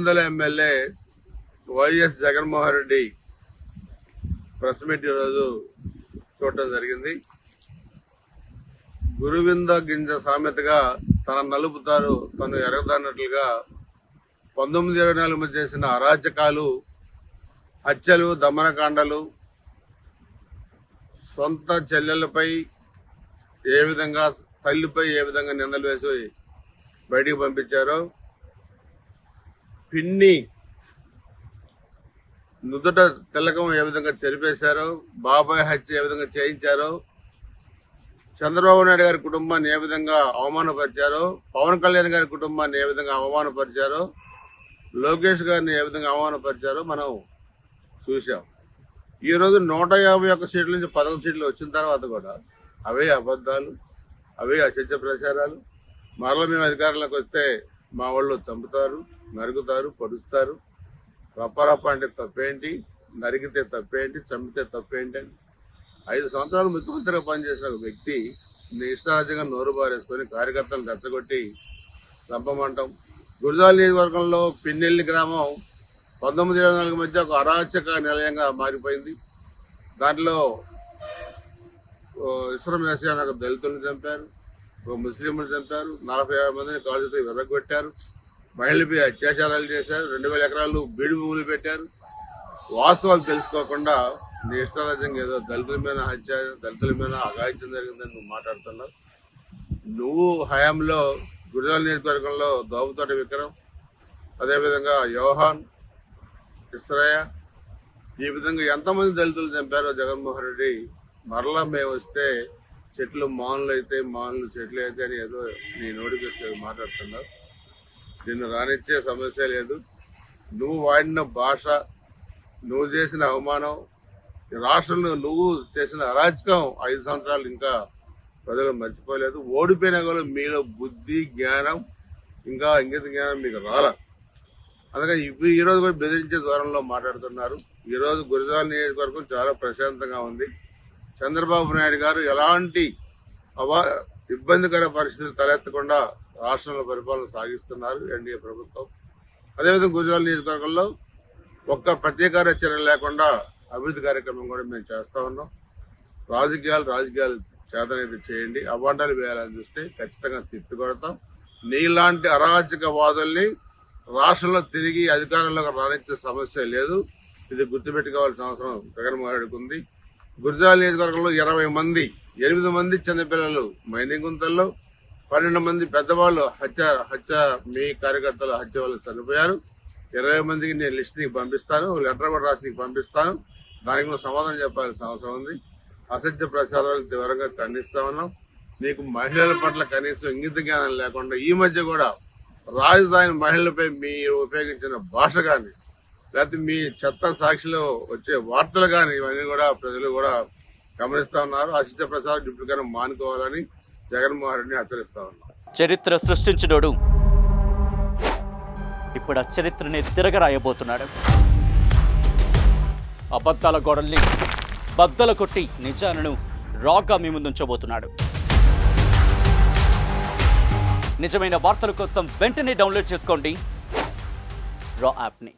గురువిందల MLA YS Jaganmohan Reddy press meet ఈరోజు చూడటం జరిగింది. గురువింద గింజ సామెతగా తన నలుపుతారు తను ఎరగదన్నట్లుగా 1924 మధ్య చేసిన అరాచకాలు, హత్యలు, దమనకాండలు, సొంత చెల్లెలపై ఏ విధంగా, తల్లిపై ఏ విధంగా నిందలు వేసి బయటికి పంపించారో, పిన్ని నుదుట తిలకం ఏ విధంగా చెరిపేశారో, బాబాయ్ హత్య ఏ విధంగా చేయించారో, చంద్రబాబు నాయుడు గారి కుటుంబాన్ని ఏ విధంగా అవమానపరిచారో, పవన్ కళ్యాణ్ గారి కుటుంబాన్ని ఏ విధంగా అవమానపరిచారో, లోకేష్ గారిని ఏ విధంగా అవమానపరిచారో మనం చూసాం. ఈరోజు 151 సీట్ల నుంచి 11 సీట్లు వచ్చిన తర్వాత కూడా అవే అబద్ధాలు, అవే అసత్య ప్రచారాలు. మరలా మేము అధికారంలోకి వస్తే మా వాళ్ళు చంపుతారు, నరుగుతారు, పొడుస్తారు, రప్పరప్ప అంటే తప్పేంటి, నరికితే తప్పేంటి, చంపితే తప్పేంటి అని 5 సంవత్సరాలు ముఖ్యమంత్రిగా పనిచేసిన ఒక వ్యక్తి ఇష్టారాజ్యంగా నోరు బారేసుకొని కార్యకర్తలను రెచ్చగొట్టి చంపమంటాం. గురజాల నియోజకవర్గంలో పిన్నెల్లి గ్రామం 1924 మధ్య ఒక అరాచక నిలయంగా మారిపోయింది. దాంట్లో ఇస్రం వేసే ఒక దళితులను చంపారు, ఒక ముస్లింలు చంపారు, 40 మందిని కాళ్ళతో విరగొట్టారు, మహిళలపై అత్యాచారాలు చేశారు, 2000 ఎకరాలు బీడు భూములు పెట్టారు. వాస్తవాలు తెలుసుకోకుండా నీ ఇష్టారాజ్యంగా ఏదో దళితుల మీద హత్య, దళితుల మీద అఘాయిత్యం జరిగిందని నువ్వు మాట్లాడుతున్నావు. నువ్వు హయాంలో గురజాల నియోజకవర్గంలో దోబుతోటి విక్రమ్, అదేవిధంగా యోహాన్, ఇస్రాయ, ఈ విధంగా ఎంతమంది దళితులు చంపారో జగన్మోహన్ రెడ్డి మరలా మేము వస్తే చెట్లు మానులు అయితే మానులు, చెట్లు అయితే అని ఏదో నీ నోటికి మాట్లాడుతున్నావు. నిన్ను రానిచ్చే సమస్య లేదు. నువ్వు వాడిన భాష, నువ్వు చేసిన అవమానం, రాష్ట్రంలో నువ్వు చేసిన అరాచకం 5 సంవత్సరాలు ఇంకా ప్రజలు మర్చిపోలేదు. ఓడిపోయినా కూడా మీలో బుద్ధి, జ్ఞానం, ఇంకా ఇంగిత జ్ఞానం మీకు రాల. అందుకని ఈ రోజు కూడా బెదిరించే దూరంలో మాట్లాడుతున్నారు. ఈ రోజు గురజాల నియోజకవర్గం చాలా ప్రశాంతంగా ఉంది. చంద్రబాబు నాయుడు గారు ఎలాంటి ఇబ్బందికర పరిస్థితులు తలెత్తకుండా రాష్ట్రంలో పరిపాలన సాగిస్తున్నారు ఎన్డీఏ ప్రభుత్వం. అదేవిధంగా గురజాల నియోజకవర్గంలో ఒక్క ప్రత్యేక చర్య లేకుండా అభివృద్ధి కార్యక్రమం కూడా మేము చేస్తా ఉన్నాం. రాజకీయాలు చేతనైతే చేయండి, అవాండాలు వేయాలని చూస్తే ఖచ్చితంగా తిప్పికొడతాం. నీలాంటి అరాచక వాదుల్ని రాష్ట్రంలో తిరిగి అధికారంలోకి రానిచ్చే సమస్య లేదు. ఇది గుర్తుపెట్టుకోవాల్సిన అవసరం జగన్మోహన్ రెడ్డికి ఉంది. గురజాల నియోజకవర్గంలో 20 మంది, 8 మంది చిన్నపిల్లలు మైనింగ్ గుంతల్లో, 12 మంది పెద్దవాళ్ళు హత్య మీ కార్యకర్తల హత్య వాళ్ళు చనిపోయారు. 20 మందికి నేను లిస్ట్ నీకు పంపిస్తాను, లెటర్ కూడా రాసి నీకు పంపిస్తాను. దానికి కూడా సమాధానం చెప్పాల్సిన అవసరం ఉంది. అసత్య ప్రచారాలు తీవ్రంగా ఖండిస్తా ఉన్నాం. నీకు మహిళల పట్ల కనీసం ఇంగిత జ్ఞానం లేకుండా ఈ మధ్య కూడా రాజధాని మహిళలపై మీరు ఉపయోగించిన భాష కానీ, లేకపోతే మీ చెత్త సాక్షిలో వచ్చే వార్తలు కానీ, ఇవన్నీ కూడా ప్రజలు కూడా గమనిస్తా ఉన్నారు. అసత్య ప్రచారం డిప్యూటీగా మానుకోవాలని జగన్మోహన్ రెడ్డిని హెచ్చరిస్తా ఉన్నారు. చరిత్ర సృష్టించినోడు ఇప్పుడు ఆ చరిత్రని తిరగరాయబోతున్నాడు. అబద్ధాల గోడల్ని బద్దలు కొట్టి నిజాలను రాగా మీ ముందుంచబోతున్నాడు. నిజమైన వార్తల కోసం వెంటనే డౌన్లోడ్ చేసుకోండి రా యాప్ని.